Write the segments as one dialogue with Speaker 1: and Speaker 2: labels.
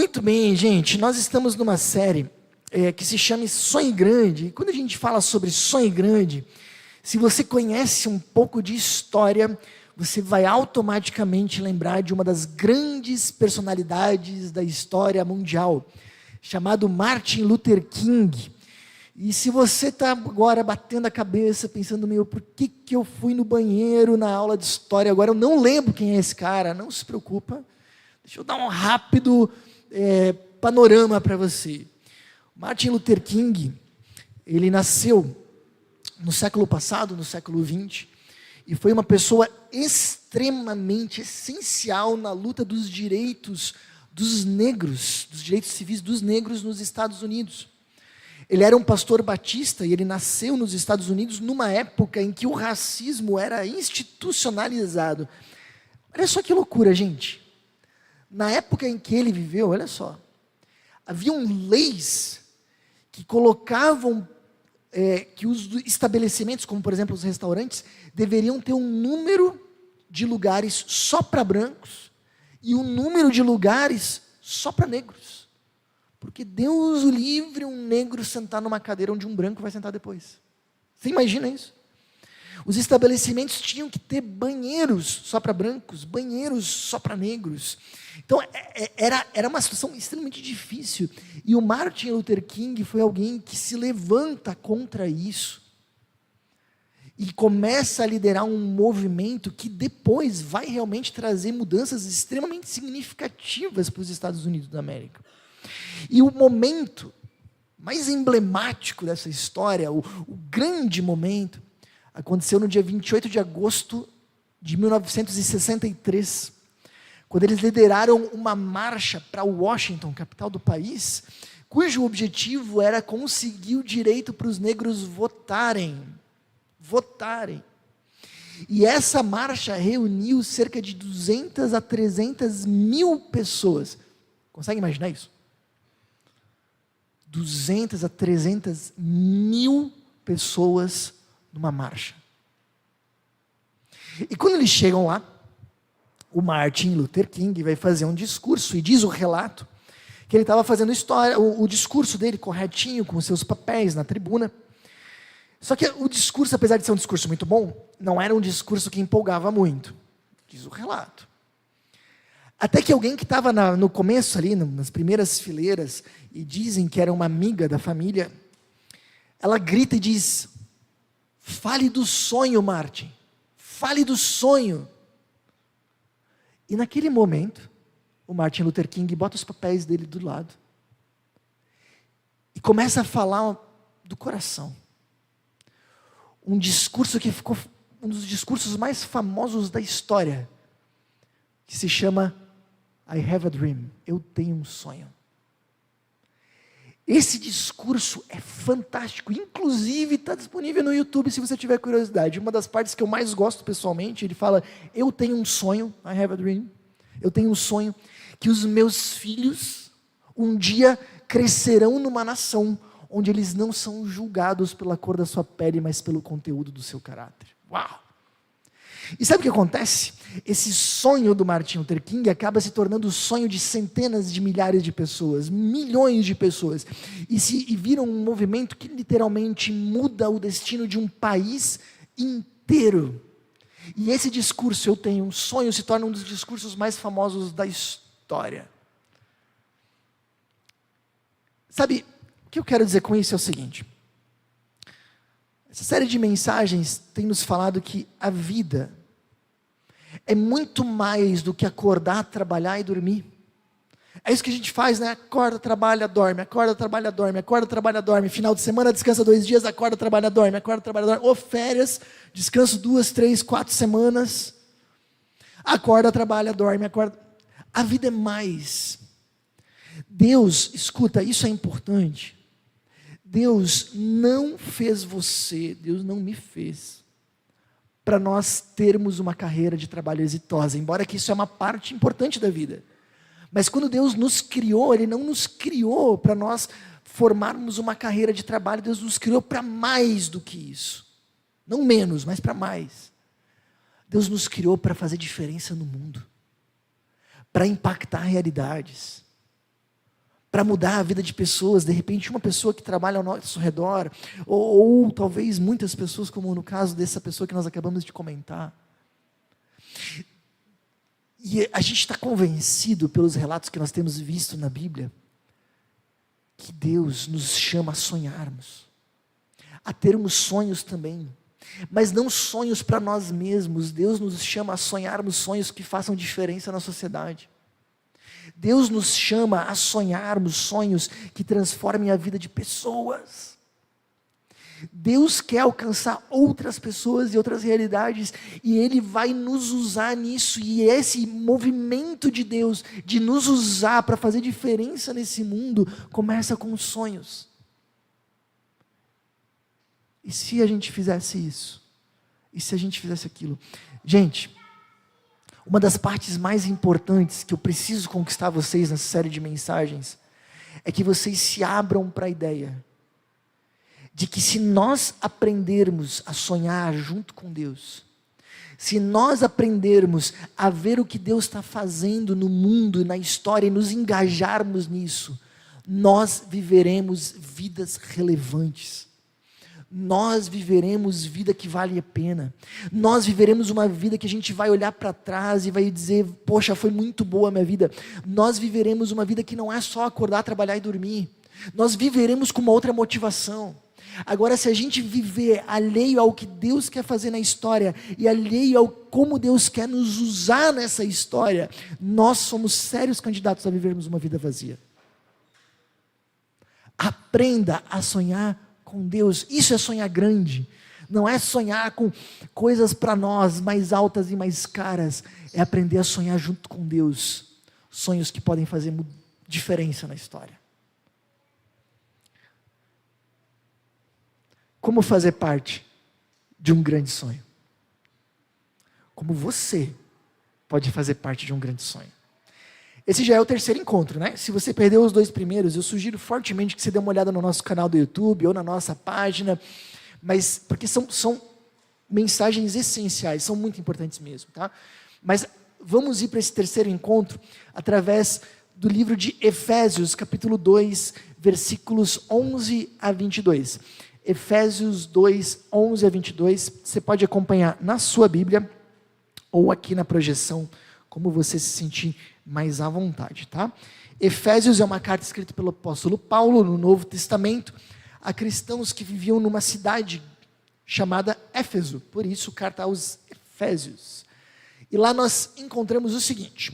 Speaker 1: Muito bem, gente, nós estamos numa série que se chama Sonhe Grande. E quando a gente fala sobre sonho grande, se você conhece um pouco de história, você vai automaticamente lembrar de uma das grandes personalidades da história mundial, chamado Martin Luther King. E se você está agora batendo a cabeça, pensando, por que eu fui no banheiro na aula de história agora? Eu não lembro quem é esse cara. Não se preocupa. Deixa eu dar um rápido panorama para você. Martin Luther King, ele nasceu no século passado, no século XX, e foi uma pessoa extremamente essencial na luta dos direitos dos negros, dos direitos civis dos negros nos Estados Unidos. Ele era um pastor batista e ele nasceu nos Estados Unidos numa época em que o racismo era institucionalizado. Olha só que loucura, gente. Na época em que ele viveu, olha só, haviam leis que colocavam que os estabelecimentos, como por exemplo os restaurantes, deveriam ter um número de lugares só para brancos e um número de lugares só para negros. Porque Deus o livre um negro sentar numa cadeira onde um branco vai sentar depois. Você imagina isso? Os estabelecimentos tinham que ter banheiros só para brancos, banheiros só para negros. Então, era uma situação extremamente difícil. E o Martin Luther King foi alguém que se levanta contra isso. E começa a liderar um movimento que depois vai realmente trazer mudanças extremamente significativas para os Estados Unidos da América. E o momento mais emblemático dessa história, o grande momento, aconteceu no dia 28 de agosto de 1963, quando eles lideraram uma marcha para Washington, capital do país, cujo objetivo era conseguir o direito para os negros votarem. E essa marcha reuniu cerca de 200 a 300 mil pessoas. Consegue imaginar isso? 200 a 300 mil pessoas numa marcha. E quando eles chegam lá, o Martin Luther King vai fazer um discurso, e diz o relato, que ele estava fazendo o discurso dele corretinho, com os seus papéis na tribuna. Só que o discurso, apesar de ser um discurso muito bom, não era um discurso que empolgava muito, diz o relato. Até que alguém que estava no começo ali, nas primeiras fileiras, e dizem que era uma amiga da família, ela grita e diz: fale do sonho, Martin, fale do sonho. E naquele momento, o Martin Luther King bota os papéis dele do lado e começa a falar do coração. Um discurso que ficou um dos discursos mais famosos da história, que se chama I Have a Dream, eu tenho um sonho. Esse discurso é fantástico, inclusive está disponível no YouTube se você tiver curiosidade. Uma das partes que eu mais gosto pessoalmente, ele fala: eu tenho um sonho, I have a dream, eu tenho um sonho que os meus filhos um dia crescerão numa nação onde eles não são julgados pela cor da sua pele, mas pelo conteúdo do seu caráter. Uau! E sabe o que acontece? Esse sonho do Martin Luther King acaba se tornando o sonho de centenas de milhares de pessoas, milhões de pessoas, e vira um movimento que literalmente muda o destino de um país inteiro. E esse discurso, eu tenho um sonho, se torna um dos discursos mais famosos da história. Sabe, o que eu quero dizer com isso é o seguinte: essa série de mensagens tem nos falado que a vida é muito mais do que acordar, trabalhar e dormir. É isso que a gente faz, né? Acorda, trabalha, dorme, acorda, trabalha, dorme, acorda, trabalha, dorme. Final de semana, descansa 2 dias, acorda, trabalha, dorme, acorda, trabalha, dorme. Ou férias, descanso 2, 3, 4 semanas. Acorda, trabalha, dorme, acorda. A vida é mais. Deus, escuta, isso é importante. Deus não fez você, Deus não me fez para nós termos uma carreira de trabalho exitosa, embora que isso é uma parte importante da vida. Mas quando Deus nos criou, Ele não nos criou para nós formarmos uma carreira de trabalho, Deus nos criou para mais do que isso. Não menos, mas para mais. Deus nos criou para fazer diferença no mundo, para impactar realidades. para mudar a vida de pessoas, de repente uma pessoa que trabalha ao nosso redor, ou talvez muitas pessoas, como no caso dessa pessoa que nós acabamos de comentar. E a gente está convencido pelos relatos que nós temos visto na Bíblia, que Deus nos chama a sonharmos, a termos sonhos também, mas não sonhos para nós mesmos. Deus nos chama a sonharmos sonhos que façam diferença na sociedade. Deus nos chama a sonharmos sonhos que transformem a vida de pessoas. Deus quer alcançar outras pessoas e outras realidades, e Ele vai nos usar nisso, e esse movimento de Deus, de nos usar para fazer diferença nesse mundo, começa com os sonhos. E se a gente fizesse isso? E se a gente fizesse aquilo? Gente, uma das partes mais importantes que eu preciso conquistar vocês nessa série de mensagens, é que vocês se abram para a ideia de que se nós aprendermos a sonhar junto com Deus, se nós aprendermos a ver o que Deus está fazendo no mundo e na história e nos engajarmos nisso, nós viveremos vidas relevantes. Nós viveremos vida que vale a pena. Nós viveremos uma vida que a gente vai olhar para trás e vai dizer, poxa, foi muito boa a minha vida. Nós viveremos uma vida que não é só acordar, trabalhar e dormir. Nós viveremos com uma outra motivação. Agora, se a gente viver alheio ao que Deus quer fazer na história e alheio ao como Deus quer nos usar nessa história, nós somos sérios candidatos a vivermos uma vida vazia. Aprenda a sonhar com Deus. Isso é sonhar grande. Não é sonhar com coisas para nós mais altas e mais caras. É aprender a sonhar junto com Deus. Sonhos que podem fazer diferença na história. Como fazer parte de um grande sonho? Como você pode fazer parte de um grande sonho? Esse já é o terceiro encontro, né? Se você perdeu os 2 primeiros, eu sugiro fortemente que você dê uma olhada no nosso canal do YouTube ou na nossa página, mas porque são mensagens essenciais, são muito importantes mesmo, tá? Mas vamos ir para esse terceiro encontro através do livro de Efésios, capítulo 2, versículos 11 a 22. Efésios 2, 11 a 22, você pode acompanhar na sua Bíblia, ou aqui na projeção, como você se sentir mais à vontade, tá? Efésios é uma carta escrita pelo apóstolo Paulo, no Novo Testamento, a cristãos que viviam numa cidade chamada Éfeso, por isso carta aos Efésios. E lá nós encontramos o seguinte: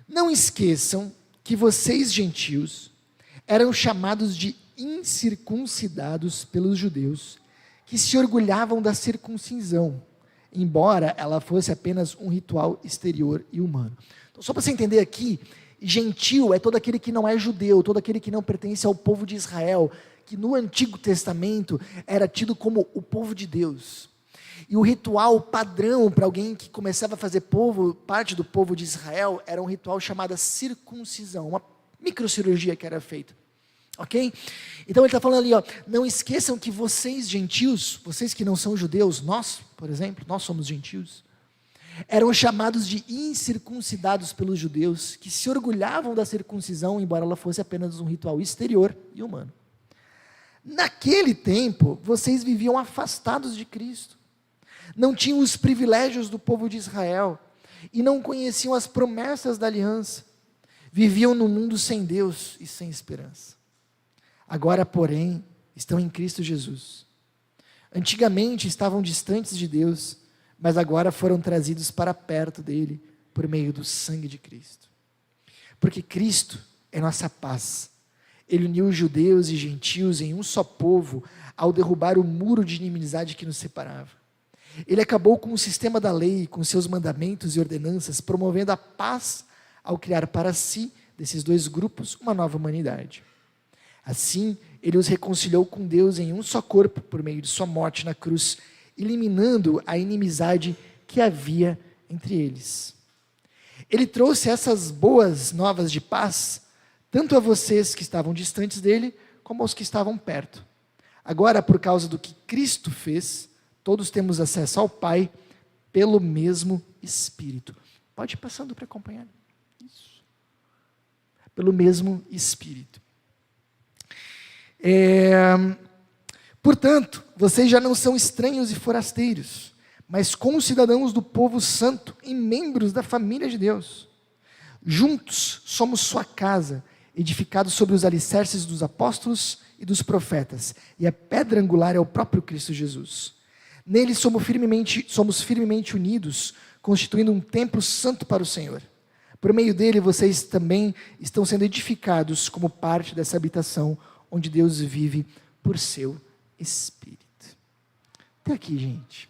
Speaker 1: não esqueçam que vocês gentios eram chamados de incircuncidados pelos judeus, que se orgulhavam da circuncisão, embora ela fosse apenas um ritual exterior e humano. Então, só para você entender aqui, gentil é todo aquele que não é judeu, todo aquele que não pertence ao povo de Israel, que no Antigo Testamento era tido como o povo de Deus. E o ritual padrão para alguém que começava a fazer parte do povo de Israel, era um ritual chamado circuncisão, uma microcirurgia que era feita. Ok? Então ele está falando ali, ó, não esqueçam que vocês gentios, vocês que não são judeus, nós, por exemplo, nós somos gentios, eram chamados de incircuncidados pelos judeus, que se orgulhavam da circuncisão, embora ela fosse apenas um ritual exterior e humano. Naquele tempo, vocês viviam afastados de Cristo, não tinham os privilégios do povo de Israel, e não conheciam as promessas da aliança, viviam num mundo sem Deus e sem esperança. Agora, porém, estão em Cristo Jesus. Antigamente estavam distantes de Deus, mas agora foram trazidos para perto dele, por meio do sangue de Cristo. Porque Cristo é nossa paz. Ele uniu os judeus e gentios em um só povo, ao derrubar o muro de inimizade que nos separava. Ele acabou com o sistema da lei, com seus mandamentos e ordenanças, promovendo a paz ao criar para si, desses 2 grupos, uma nova humanidade. Assim, ele os reconciliou com Deus em um só corpo, por meio de sua morte na cruz, eliminando a inimizade que havia entre eles. Ele trouxe essas boas novas de paz, tanto a vocês que estavam distantes dele, como aos que estavam perto. Agora, por causa do que Cristo fez, todos temos acesso ao Pai, pelo mesmo Espírito. Pode ir passando para acompanhar. Isso. pelo mesmo Espírito. Portanto, vocês já não são estranhos e forasteiros, mas concidadãos do povo santo e membros da família de Deus. Juntos somos sua casa, edificados sobre os alicerces dos apóstolos e dos profetas, e a pedra angular é o próprio Cristo Jesus. Nele somos firmemente unidos, constituindo um templo santo para o Senhor. Por meio dele, vocês também estão sendo edificados como parte dessa habitação, onde Deus vive por seu Espírito. Até aqui, gente.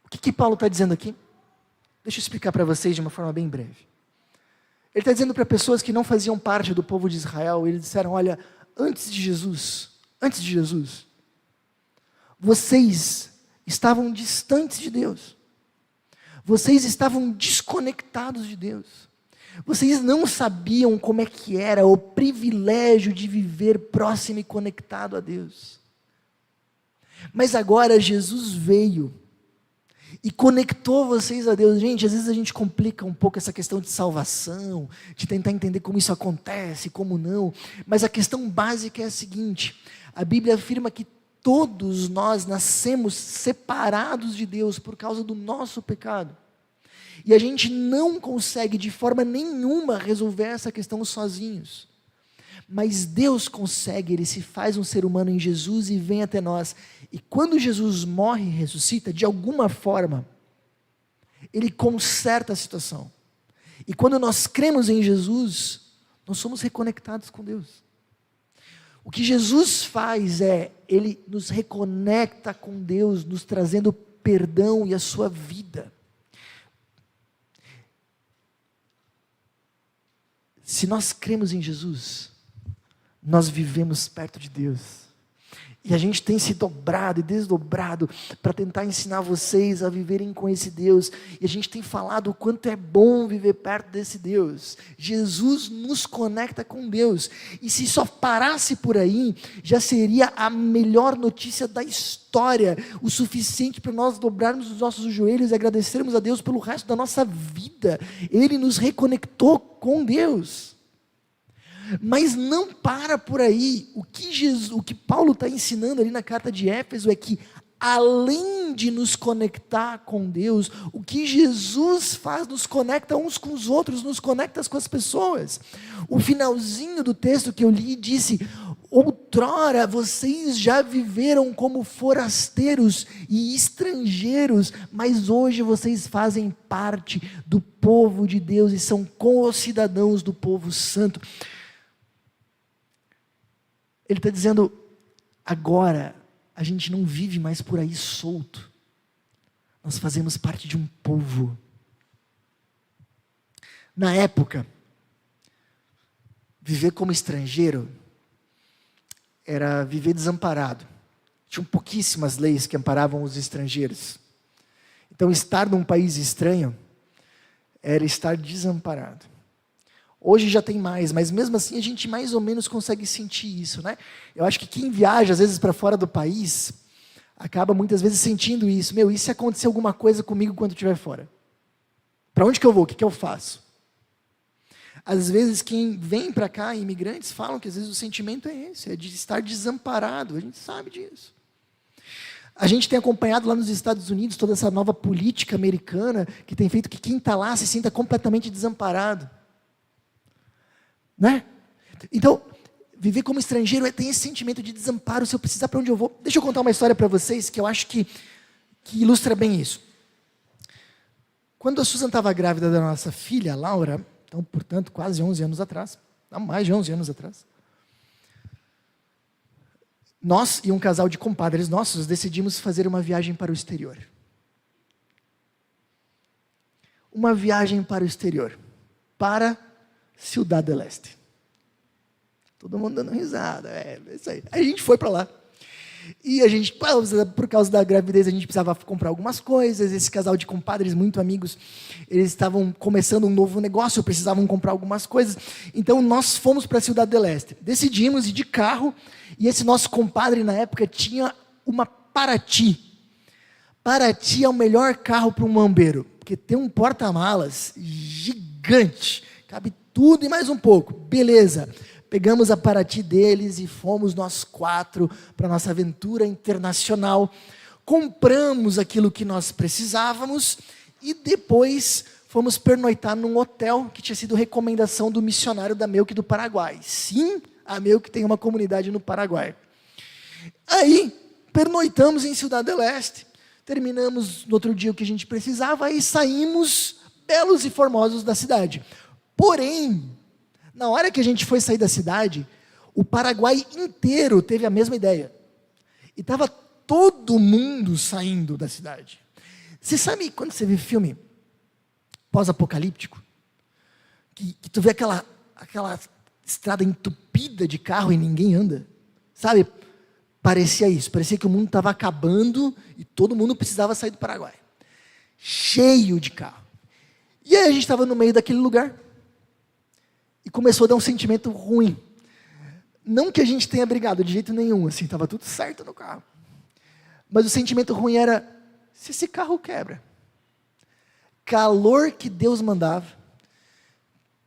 Speaker 1: O que Paulo está dizendo aqui? Deixa eu explicar para vocês de uma forma bem breve. Ele está dizendo para pessoas que não faziam parte do povo de Israel, eles disseram, olha, antes de Jesus, vocês estavam distantes de Deus. Vocês estavam desconectados de Deus. Vocês não sabiam como é que era o privilégio de viver próximo e conectado a Deus. Mas agora Jesus veio e conectou vocês a Deus. Gente, às vezes a gente complica um pouco essa questão de salvação, de tentar entender como isso acontece, como não. Mas a questão básica é a seguinte: a Bíblia afirma que todos nós nascemos separados de Deus por causa do nosso pecado. E a gente não consegue de forma nenhuma resolver essa questão sozinhos. Mas Deus consegue, Ele se faz um ser humano em Jesus e vem até nós. E quando Jesus morre e ressuscita, de alguma forma, Ele conserta a situação. E quando nós cremos em Jesus, nós somos reconectados com Deus. O que Jesus faz é, Ele nos reconecta com Deus, nos trazendo perdão e a sua vida. Se nós cremos em Jesus, nós vivemos perto de Deus. E a gente tem se dobrado e desdobrado para tentar ensinar vocês a viverem com esse Deus. E a gente tem falado o quanto é bom viver perto desse Deus. Jesus nos conecta com Deus. E se só parasse por aí, já seria a melhor notícia da história. O suficiente para nós dobrarmos os nossos joelhos e agradecermos a Deus pelo resto da nossa vida. Ele nos reconectou com Deus. Mas não para por aí. O que Paulo está ensinando ali na carta de Éfeso é que, além de nos conectar com Deus, o que Jesus faz nos conecta uns com os outros, nos conecta com as pessoas. O finalzinho do texto que eu li disse: outrora vocês já viveram como forasteiros e estrangeiros, mas hoje vocês fazem parte do povo de Deus e são co-cidadãos do povo santo. Ele está dizendo, agora a gente não vive mais por aí solto. Nós fazemos parte de um povo. Na época, viver como estrangeiro era viver desamparado. Tinham pouquíssimas leis que amparavam os estrangeiros. Então, estar num país estranho era estar desamparado. Hoje já tem mais, mas mesmo assim a gente mais ou menos consegue sentir isso, né? Eu acho que quem viaja às vezes para fora do país, acaba muitas vezes sentindo isso. E se acontecer alguma coisa comigo quando eu estiver fora? Para onde que eu vou? O que eu faço? Às vezes quem vem para cá, imigrantes, falam que às vezes o sentimento é esse, é de estar desamparado, a gente sabe disso. A gente tem acompanhado lá nos Estados Unidos toda essa nova política americana, que tem feito que quem está lá se sinta completamente desamparado. Né? Então, viver como estrangeiro tem esse sentimento de desamparo. Se eu precisar, para onde eu vou? Deixa eu contar uma história para vocês que eu acho que ilustra bem isso. Quando a Susan estava grávida da nossa filha, Laura, então, portanto, quase 11 anos atrás, não, mais de 11 anos atrás, nós e um casal de compadres nossos decidimos fazer uma viagem para o exterior. Uma viagem para o exterior, para Ciudad del Este. Todo mundo dando risada, é isso aí. Aí a gente foi para lá. E a gente, por causa da gravidez, a gente precisava comprar algumas coisas. Esse casal de compadres muito amigos, eles estavam começando um novo negócio, precisavam comprar algumas coisas. Então nós fomos para Ciudad del Este. Decidimos ir de carro, e esse nosso compadre na época tinha uma Paraty. Paraty é o melhor carro para um mambeiro, porque tem um porta-malas gigante, cabe tudo e mais um pouco. Beleza. Pegamos a Paraty deles e fomos nós 4 para a nossa aventura internacional. Compramos aquilo que nós precisávamos e depois fomos pernoitar num hotel que tinha sido recomendação do missionário da Melk do Paraguai. Sim, a Melk tem uma comunidade no Paraguai. Aí, pernoitamos em Ciudad del Este, terminamos no outro dia o que a gente precisava e saímos belos e formosos da cidade. Porém, na hora que a gente foi sair da cidade, o Paraguai inteiro teve a mesma ideia. E estava todo mundo saindo da cidade. Você sabe quando você vê filme pós-apocalíptico? Que tu vê aquela estrada entupida de carro e ninguém anda? Sabe? Parecia isso. Parecia que o mundo estava acabando e todo mundo precisava sair do Paraguai. Cheio de carro. E aí a gente estava no meio daquele lugar. E começou a dar um sentimento ruim. Não que a gente tenha brigado de jeito nenhum, assim, estava tudo certo no carro. Mas o sentimento ruim era, se esse carro quebra? Calor que Deus mandava.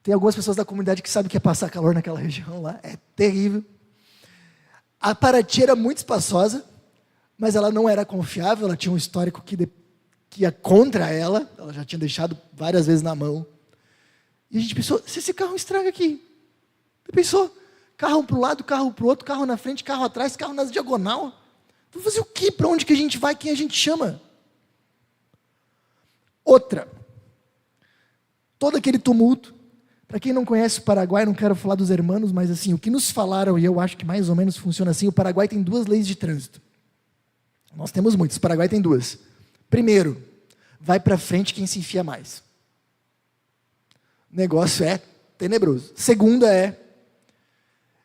Speaker 1: Tem algumas pessoas da comunidade que sabem que é passar calor naquela região lá, é terrível. A Paraty era muito espaçosa, mas ela não era confiável, ela tinha um histórico que ia contra ela já tinha deixado várias vezes na mão. E a gente pensou, se esse carro estraga aqui? Você pensou? Carro para um lado, carro para o outro, carro na frente, carro atrás, carro na diagonal. Vamos fazer o quê? Para onde que a gente vai? Quem a gente chama? Outra. Todo aquele tumulto. Para quem não conhece o Paraguai, não quero falar dos hermanos, mas assim, o que nos falaram, e eu acho que mais ou menos funciona assim, o Paraguai tem 2 leis de trânsito. Nós temos muitas, o Paraguai tem 2. Primeiro, vai para frente quem se enfia mais. O negócio é tenebroso. Segunda é,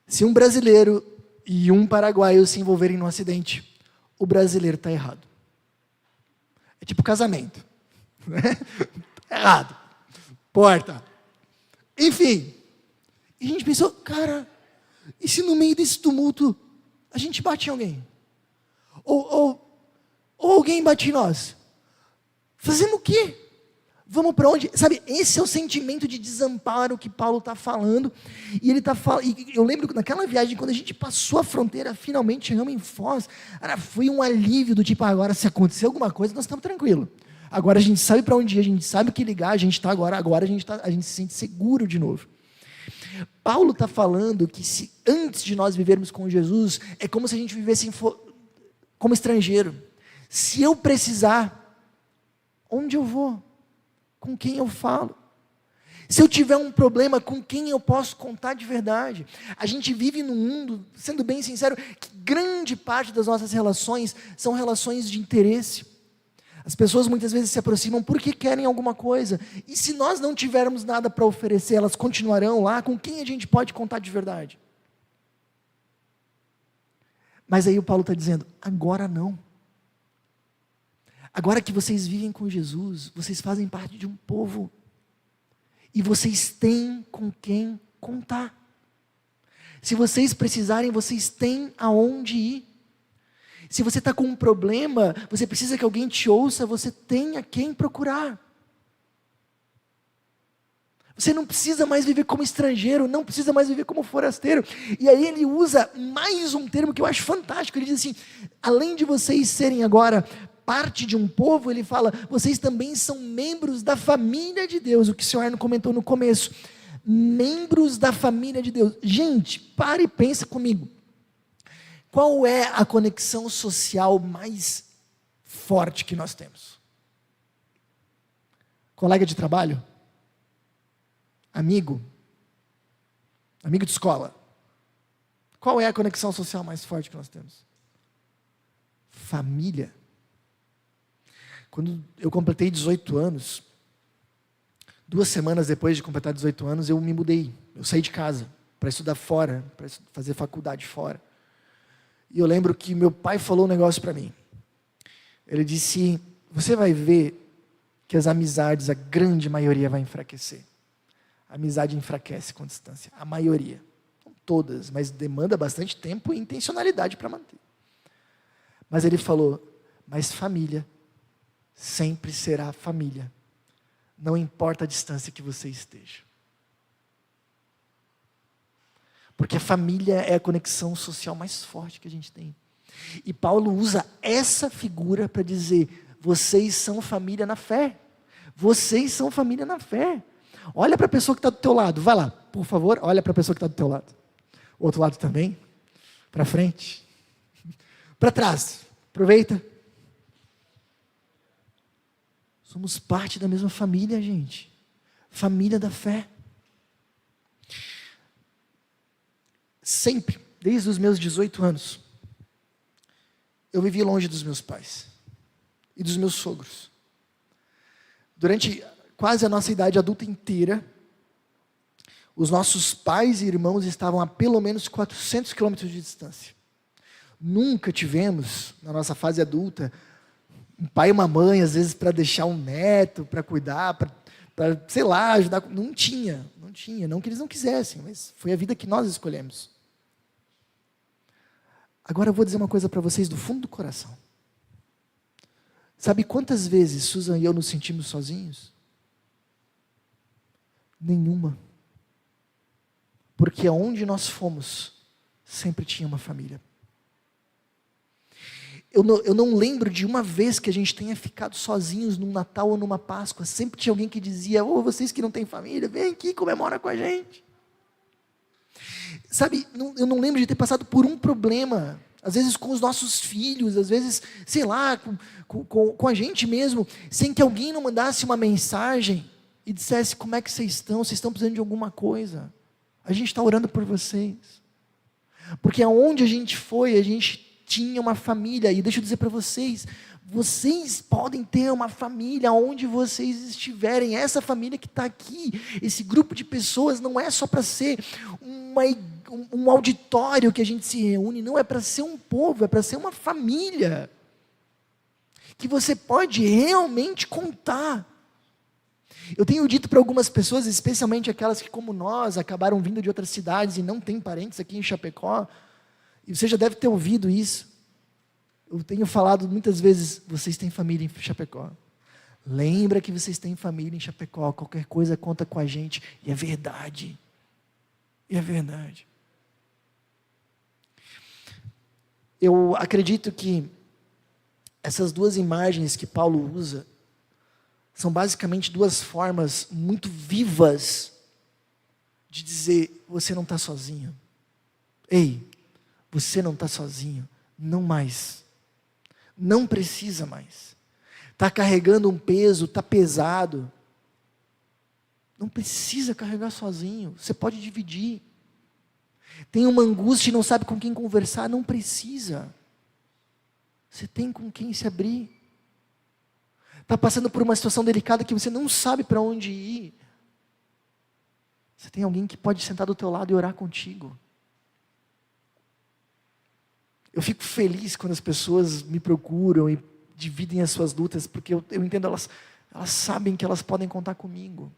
Speaker 1: se um brasileiro e um paraguaio se envolverem num acidente, o brasileiro está errado. É tipo casamento. Errado. Porta. Enfim. E a gente pensou, cara, e se no meio desse tumulto a gente bate em alguém? Ou alguém bate em nós? Fazemos o quê? Vamos para onde? Sabe, esse é o sentimento de desamparo que Paulo está falando. E ele está falando. E eu lembro que naquela viagem, quando a gente passou a fronteira, finalmente chegamos em Foz, cara, foi um alívio do tipo, agora se acontecer alguma coisa, nós estamos tranquilos. Agora a gente sabe para onde ir, a gente sabe o que ligar, a gente está agora a gente se sente seguro de novo. Paulo está falando que se antes de nós vivermos com Jesus, é como se a gente vivesse como estrangeiro. Se eu precisar, onde eu vou? Com quem eu falo? Se eu tiver um problema, com quem eu posso contar de verdade? A gente vive num mundo, sendo bem sincero, que grande parte das nossas relações são relações de interesse. As pessoas muitas vezes se aproximam porque querem alguma coisa. E se nós não tivermos nada para oferecer, elas continuarão lá, com quem a gente pode contar de verdade? Mas aí o Paulo está dizendo, agora não. Agora que vocês vivem com Jesus, vocês fazem parte de um povo. E vocês têm com quem contar. Se vocês precisarem, vocês têm aonde ir. Se você está com um problema, você precisa que alguém te ouça, você tem a quem procurar. Você não precisa mais viver como estrangeiro, não precisa mais viver como forasteiro. E aí ele usa mais um termo que eu acho fantástico. Ele diz assim, além de vocês serem agora parte de um povo, ele fala, vocês também são membros da família de Deus, o que o senhor Arno comentou no começo, membros da família de Deus. Gente, pare e pensa comigo, qual é a conexão social mais forte que nós temos? Colega de trabalho? Amigo? Amigo de escola? Qual é a conexão social mais forte que nós temos? Família. Quando eu completei 18 anos, 2 semanas depois de completar 18 anos, eu me mudei. Eu saí de casa para estudar fora, para fazer faculdade fora. E eu lembro que meu pai falou um negócio para mim. Ele disse, você vai ver que as amizades, a grande maioria vai enfraquecer. A amizade enfraquece com distância. A maioria. Não todas, mas demanda bastante tempo e intencionalidade para manter. Mas ele falou, mas família sempre será família. Não importa a distância que você esteja. Porque a família é a conexão social mais forte que a gente tem. E Paulo usa essa figura para dizer: vocês são família na fé. Vocês são família na fé. Olha para a pessoa que está do teu lado. Vai lá, por favor, olha para a pessoa que está do teu lado. O outro lado também. Para frente. Para trás. Aproveita. Somos parte da mesma família, gente. Família da fé. Sempre, desde os meus 18 anos, eu vivi longe dos meus pais e dos meus sogros. Durante quase a nossa idade adulta inteira, os nossos pais e irmãos estavam a pelo menos 400 quilômetros de distância. Nunca tivemos, na nossa fase adulta, um pai e uma mãe, às vezes, para deixar um neto, para cuidar, para, sei lá, ajudar. Não tinha, não que eles não quisessem, mas foi a vida que nós escolhemos. Agora eu vou dizer uma coisa para vocês do fundo do coração. Sabe quantas vezes Susan e eu nos sentimos sozinhos? Nenhuma. Porque aonde nós fomos, sempre tinha uma família. Eu não lembro de uma vez que a gente tenha ficado sozinhos num Natal ou numa Páscoa. Sempre tinha alguém que dizia: ô, vocês que não têm família, vem aqui, comemora com a gente. Sabe, eu não lembro de ter passado por um problema, às vezes com os nossos filhos, às vezes, sei lá, com a gente mesmo, sem que alguém não mandasse uma mensagem e dissesse: como é que vocês estão? Vocês estão precisando de alguma coisa? A gente está orando por vocês. Porque aonde a gente foi, a gente tinha uma família. E deixa eu dizer para vocês, vocês podem ter uma família onde vocês estiverem. Essa família que está aqui, esse grupo de pessoas, não é só para ser um auditório que a gente se reúne, não, é para ser um povo, é para ser uma família que você pode realmente contar. Eu tenho dito para algumas pessoas, especialmente aquelas que, como nós, acabaram vindo de outras cidades e não têm parentes aqui em Chapecó, e você já deve ter ouvido isso. Eu tenho falado muitas vezes: vocês têm família em Chapecó. Lembra que vocês têm família em Chapecó, qualquer coisa conta com a gente. E é verdade. E é verdade. Eu acredito que essas duas imagens que Paulo usa são basicamente duas formas muito vivas de dizer: você não está sozinho. Ei, você não está sozinho. Não mais. Não precisa mais. Está carregando um peso, está pesado. Não precisa carregar sozinho. Você pode dividir. Tem uma angústia e não sabe com quem conversar. Não precisa. Você tem com quem se abrir. Está passando por uma situação delicada que você não sabe para onde ir. Você tem alguém que pode sentar do teu lado e orar contigo. Eu fico feliz quando as pessoas me procuram e dividem as suas lutas, porque eu entendo, elas sabem que elas podem contar comigo.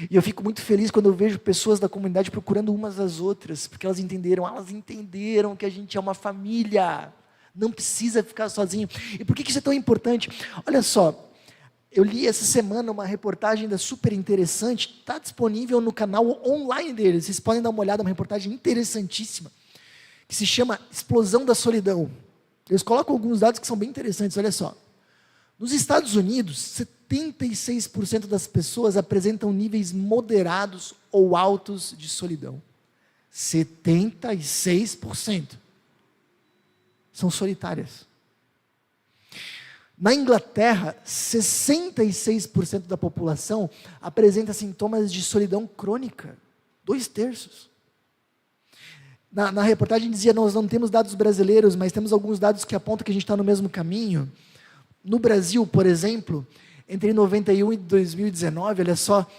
Speaker 1: E eu fico muito feliz quando eu vejo pessoas da comunidade procurando umas às outras, porque elas entenderam que a gente é uma família. Não precisa ficar sozinho. E por que isso é tão importante? Olha só, eu li essa semana uma reportagem super interessante, está disponível no canal online deles. Vocês podem dar uma olhada, uma reportagem interessantíssima, que se chama Explosão da Solidão. Eles colocam alguns dados que são bem interessantes, olha só. Nos Estados Unidos, 76% das pessoas apresentam níveis moderados ou altos de solidão. 76%. São solitárias. Na Inglaterra, 66% da população apresenta sintomas de solidão crônica. 2/3. Na reportagem dizia: nós não temos dados brasileiros, mas temos alguns dados que apontam que a gente está no mesmo caminho. No Brasil, por exemplo, entre 91 e 2019, olha só,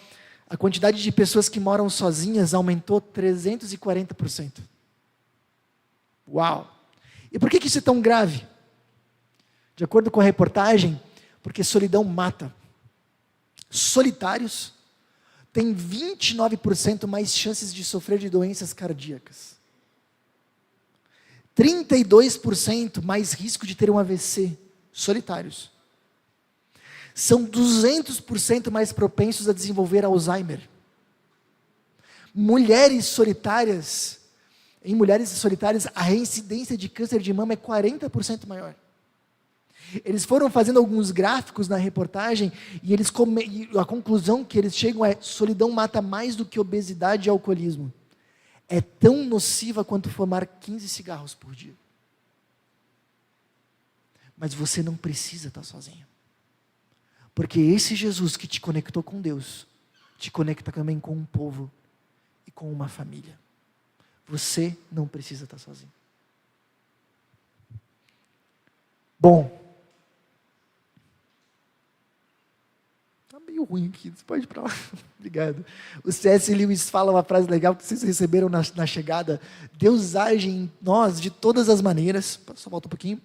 Speaker 1: a quantidade de pessoas que moram sozinhas aumentou 340%. Uau! E por que isso é tão grave? De acordo com a reportagem, porque solidão mata. Solitários têm 29% mais chances de sofrer de doenças cardíacas. 32% mais risco de ter um AVC. Solitários. São 200% mais propensos a desenvolver Alzheimer. Em mulheres solitárias, a reincidência de câncer de mama é 40% maior. Eles foram fazendo alguns gráficos na reportagem e a conclusão que eles chegam é: solidão mata mais do que obesidade e alcoolismo. É tão nociva quanto fumar 15 cigarros por dia. Mas você não precisa estar sozinho. Porque esse Jesus que te conectou com Deus, te conecta também com um povo e com uma família. Você não precisa estar sozinho. Bom, tá meio ruim aqui, você pode ir para lá. Obrigado. O C.S. Lewis fala uma frase legal que vocês receberam na chegada: Deus age em nós de todas as maneiras. Só volta um pouquinho.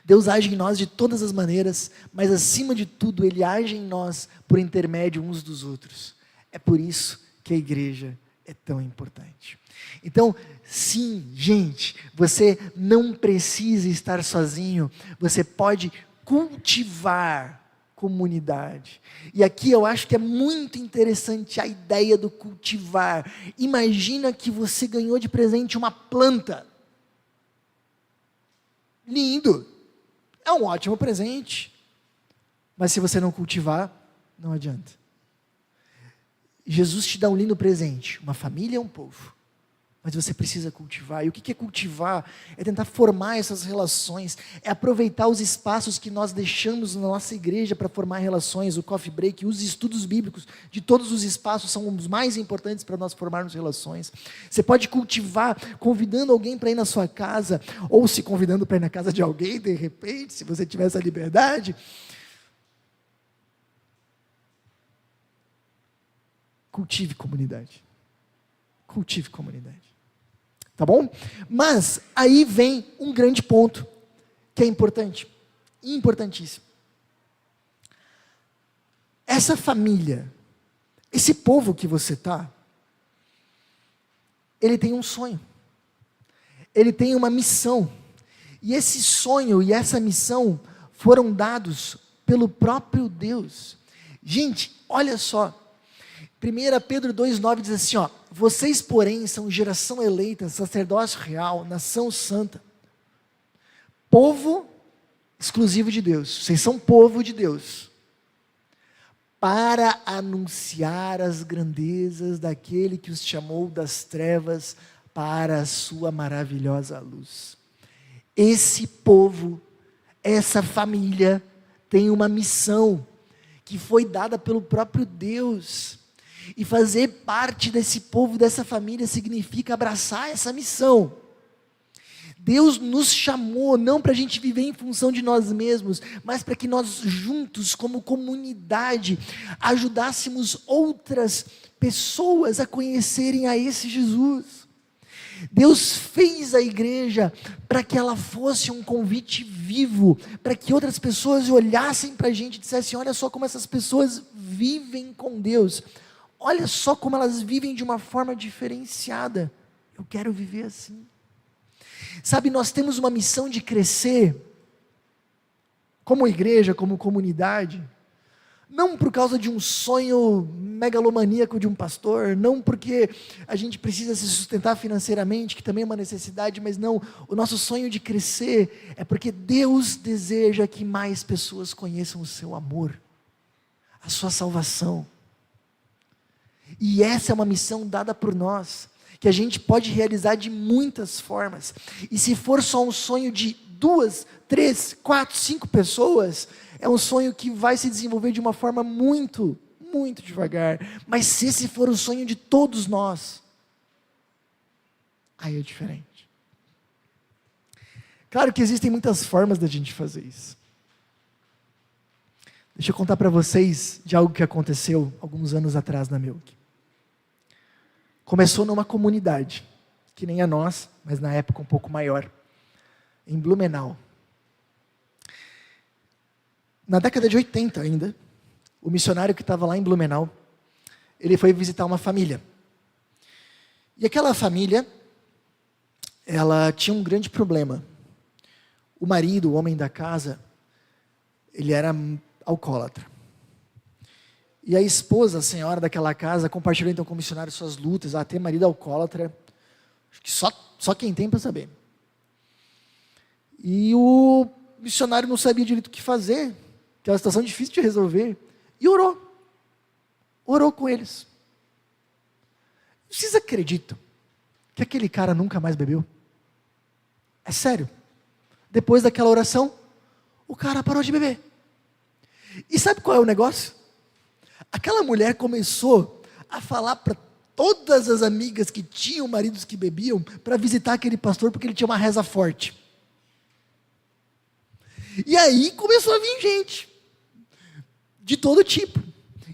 Speaker 1: Deus age em nós de todas as maneiras, mas acima de tudo, Ele age em nós por intermédio uns dos outros. É por isso que a igreja é tão importante. Então, sim, gente, você não precisa estar sozinho, você pode cultivar comunidade. E aqui eu acho que é muito interessante a ideia do cultivar. Imagina que você ganhou de presente uma planta. Lindo! É um ótimo presente. Mas se você não cultivar, não adianta. Jesus te dá um lindo presente, uma família e um povo. Mas você precisa cultivar. E o que é cultivar? É tentar formar essas relações, é aproveitar os espaços que nós deixamos na nossa igreja para formar relações, o coffee break, os estudos bíblicos de todos os espaços são os mais importantes para nós formarmos relações. Você pode cultivar convidando alguém para ir na sua casa, ou se convidando para ir na casa de alguém, de repente, se você tiver essa liberdade. Cultive comunidade. Cultive comunidade. Tá bom? Mas aí vem um grande ponto que é importante, importantíssimo. Essa família, esse povo que você está, ele tem um sonho. Ele tem uma missão. E esse sonho e essa missão foram dados pelo próprio Deus. Gente, olha só. 1 Pedro 2,9 diz assim, ó: vocês, porém, são geração eleita, sacerdócio real, nação santa, povo exclusivo de Deus. Vocês são povo de Deus, para anunciar as grandezas daquele que os chamou das trevas para a sua maravilhosa luz. Esse povo, essa família, tem uma missão que foi dada pelo próprio Deus. E fazer parte desse povo, dessa família, significa abraçar essa missão. Deus nos chamou não para a gente viver em função de nós mesmos, mas para que nós juntos, como comunidade, ajudássemos outras pessoas a conhecerem a esse Jesus. Deus fez a igreja para que ela fosse um convite vivo, para que outras pessoas olhassem para a gente e dissessem: olha só como essas pessoas vivem com Deus. Olha só como elas vivem de uma forma diferenciada. Eu quero viver assim. Sabe, nós temos uma missão de crescer, como igreja, como comunidade, não por causa de um sonho megalomaníaco de um pastor, não porque a gente precisa se sustentar financeiramente, que também é uma necessidade, mas não, o nosso sonho de crescer é porque Deus deseja que mais pessoas conheçam o seu amor, a sua salvação. E essa é uma missão dada por nós, que a gente pode realizar de muitas formas. E se for só um sonho de 2, 3, 4, 5 pessoas, é um sonho que vai se desenvolver de uma forma muito, muito devagar. Mas se esse for o sonho de todos nós, aí é diferente. Claro que existem muitas formas da gente fazer isso. Deixa eu contar para vocês de algo que aconteceu alguns anos atrás na Milk. Começou numa comunidade, que nem a nós, mas na época um pouco maior, em Blumenau. Na década de 80 ainda, o missionário que estava lá em Blumenau, ele foi visitar uma família. E aquela família, ela tinha um grande problema. O marido, o homem da casa, ele era alcoólatra. E a esposa, a senhora daquela casa, compartilhou então com o missionário suas lutas, ela tem marido alcoólatra, acho que só quem tem para saber. E o missionário não sabia direito o que fazer, que era uma situação difícil de resolver, e orou com eles. Vocês acreditam que aquele cara nunca mais bebeu? É sério. Depois daquela oração, o cara parou de beber. E sabe qual é o negócio? Aquela mulher começou a falar para todas as amigas que tinham maridos que bebiam, para visitar aquele pastor, porque ele tinha uma reza forte. E aí começou a vir gente, de todo tipo.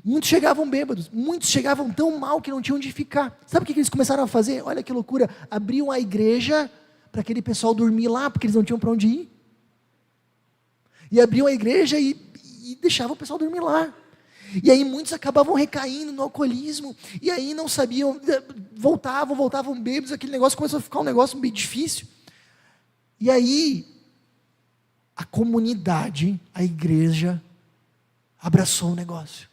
Speaker 1: Muitos chegavam bêbados, muitos chegavam tão mal que não tinham onde ficar. Sabe o que eles começaram a fazer? Olha que loucura, abriam a igreja para aquele pessoal dormir lá, porque eles não tinham para onde ir. E abriam a igreja e deixavam o pessoal dormir lá. E aí muitos acabavam recaindo no alcoolismo, e aí não sabiam, voltavam bêbados, aquele negócio começou a ficar um negócio bem difícil. E aí, a comunidade, a igreja, abraçou o negócio.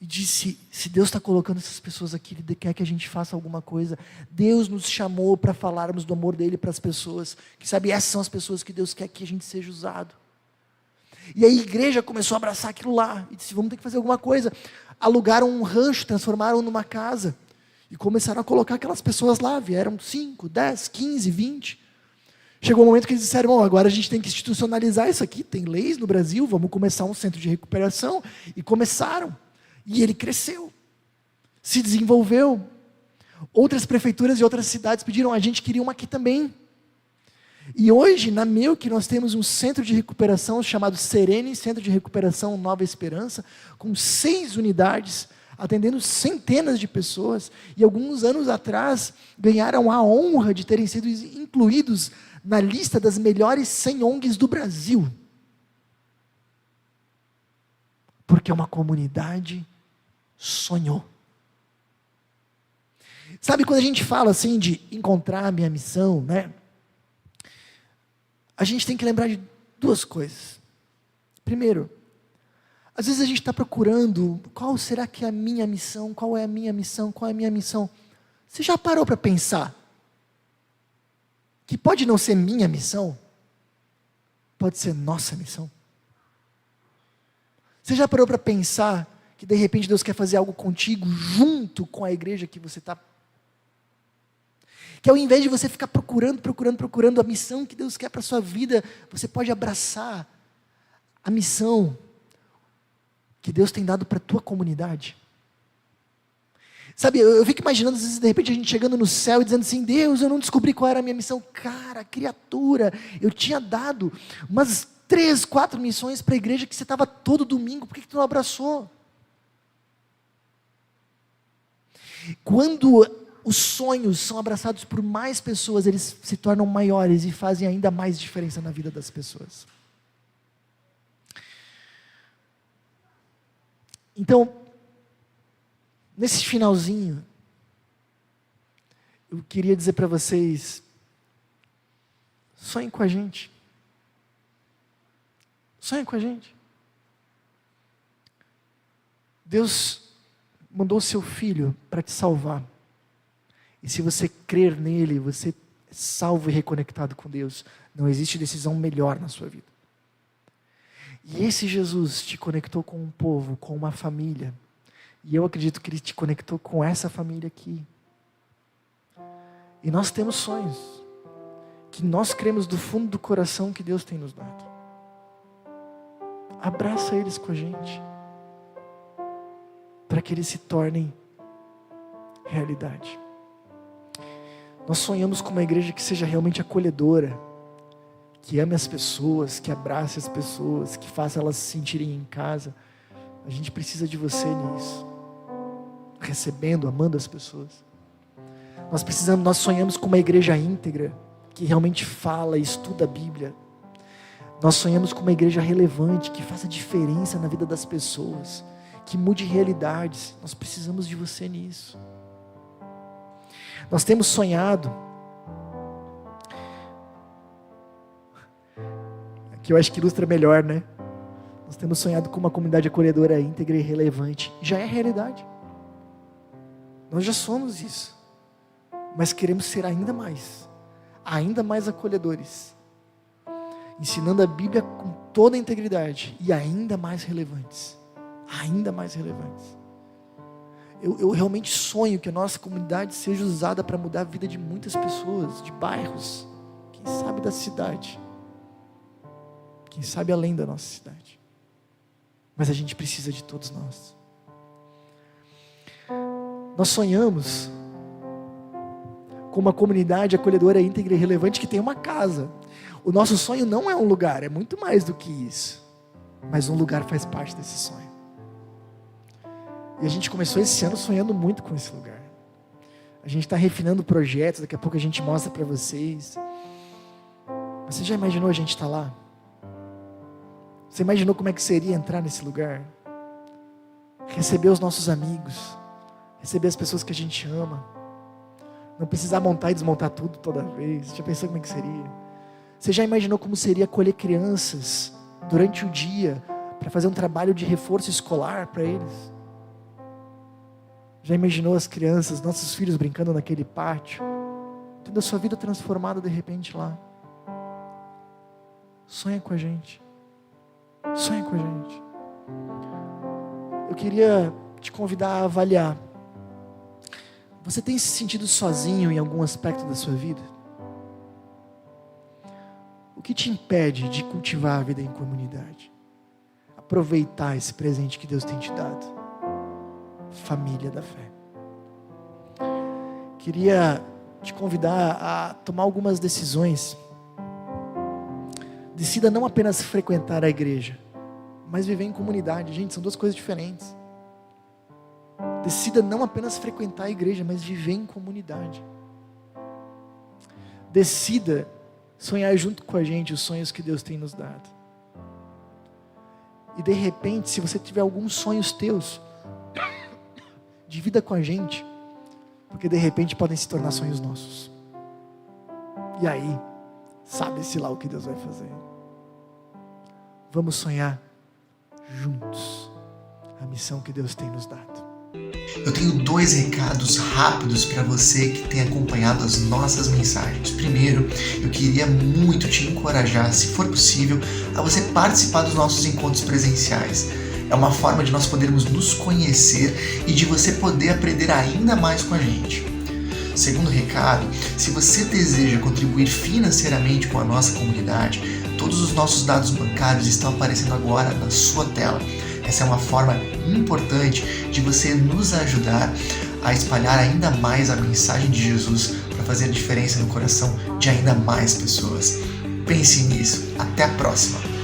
Speaker 1: E disse, se Deus está colocando essas pessoas aqui, Ele quer que a gente faça alguma coisa. Deus nos chamou para falarmos do amor dEle para as pessoas. Que sabe, essas são as pessoas que Deus quer que a gente seja usado. E aí a igreja começou a abraçar aquilo lá. E disse, vamos ter que fazer alguma coisa. Alugaram um rancho, transformaram numa casa. E começaram a colocar aquelas pessoas lá. Vieram 5, 10, 15, 20. Chegou o momento que eles disseram, bom, agora a gente tem que institucionalizar isso aqui. Tem leis no Brasil, vamos começar um centro de recuperação. E começaram. E ele cresceu. Se desenvolveu. Outras prefeituras e outras cidades pediram, a gente queria uma aqui também. E hoje, na Meuc, nós temos um centro de recuperação chamado Serene, Centro de Recuperação Nova Esperança, com 6 unidades, atendendo centenas de pessoas. E alguns anos atrás, ganharam a honra de terem sido incluídos na lista das melhores 100 ONGs do Brasil. Porque uma comunidade sonhou. Sabe quando a gente fala assim de encontrar a minha missão, né? A gente tem que lembrar de 2 coisas. Primeiro, às vezes a gente está procurando, qual será que é a minha missão? Qual é a minha missão? Qual é a minha missão? Você já parou para pensar que pode não ser minha missão? Pode ser nossa missão. Você já parou para pensar que de repente Deus quer fazer algo contigo, junto com a igreja que você está? Que ao invés de você ficar procurando a missão que Deus quer para a sua vida, você pode abraçar a missão que Deus tem dado para a tua comunidade. Sabe, eu fico imaginando, às vezes, de repente, a gente chegando no céu e dizendo assim, Deus, eu não descobri qual era a minha missão. Cara, criatura, eu tinha dado umas 3, 4 missões para a igreja que você estava todo domingo, por que tu não abraçou? Quando os sonhos são abraçados por mais pessoas, eles se tornam maiores e fazem ainda mais diferença na vida das pessoas. Então, nesse finalzinho, eu queria dizer para vocês, sonhem com a gente. Sonhem com a gente. Deus mandou o seu Filho para te salvar. E se você crer nele, você é salvo e reconectado com Deus. Não existe decisão melhor na sua vida. E esse Jesus te conectou com um povo, com uma família. E eu acredito que Ele te conectou com essa família aqui. E nós temos sonhos, que nós cremos do fundo do coração que Deus tem nos dado. Abraça eles com a gente, para que eles se tornem realidade. Nós sonhamos com uma igreja que seja realmente acolhedora, que ame as pessoas, que abrace as pessoas, que faça elas se sentirem em casa. A gente precisa de você nisso, recebendo, amando as pessoas. Nós sonhamos com uma igreja íntegra, que realmente fala e estuda a Bíblia. Nós sonhamos com uma igreja relevante, que faça diferença na vida das pessoas, que mude realidades. Nós precisamos de você nisso. Nós temos sonhado, que eu acho que ilustra melhor, né? Nós Nós temos sonhado com uma comunidade acolhedora, íntegra e relevante. Já é realidade. Nós já somos isso. Mas queremos ser ainda mais acolhedores. Ensinando a Bíblia com toda a integridade e ainda mais relevantes. Ainda mais relevantes. Eu realmente sonho que a nossa comunidade seja usada para mudar a vida de muitas pessoas, de bairros, quem sabe da cidade, quem sabe além da nossa cidade. Mas a gente precisa de todos nós. Nós sonhamos com uma comunidade acolhedora, íntegra e relevante que tem uma casa. O nosso sonho não é um lugar, é muito mais do que isso. Mas um lugar faz parte desse sonho. E a gente começou esse ano sonhando muito com esse lugar. A gente está refinando projetos, daqui a pouco a gente mostra para vocês. Você já imaginou a gente estar lá? Você imaginou como é que seria entrar nesse lugar? Receber os nossos amigos, receber as pessoas que a gente ama, não precisar montar e desmontar tudo toda vez. Já pensou como é que seria? Você já imaginou como seria acolher crianças durante o dia para fazer um trabalho de reforço escolar para eles? Já imaginou as crianças, nossos filhos brincando naquele pátio, tendo a sua vida transformada de repente lá? Sonha com a gente. Sonha com a gente. Eu queria te convidar a avaliar. Você tem se sentido sozinho em algum aspecto da sua vida? O que te impede de cultivar a vida em comunidade? Aproveitar esse presente que Deus tem te dado. Família da fé. Queria te convidar a tomar algumas decisões. Decida não apenas frequentar a igreja, mas viver em comunidade. Gente, são duas coisas diferentes. Decida não apenas frequentar a igreja, mas viver em comunidade. Decida sonhar junto com a gente os sonhos que Deus tem nos dado. E de repente, se você tiver alguns sonhos teus, divida com a gente, porque de repente podem se tornar sonhos nossos. E aí, sabe-se lá o que Deus vai fazer. Vamos sonhar juntos a missão que Deus tem nos dado.
Speaker 2: Eu tenho 2 recados rápidos para você que tem acompanhado as nossas mensagens. Primeiro, eu queria muito te encorajar, se for possível, a você participar dos nossos encontros presenciais. É uma forma de nós podermos nos conhecer e de você poder aprender ainda mais com a gente. Segundo recado, se você deseja contribuir financeiramente com a nossa comunidade, todos os nossos dados bancários estão aparecendo agora na sua tela. Essa é uma forma importante de você nos ajudar a espalhar ainda mais a mensagem de Jesus para fazer a diferença no coração de ainda mais pessoas. Pense nisso. Até a próxima!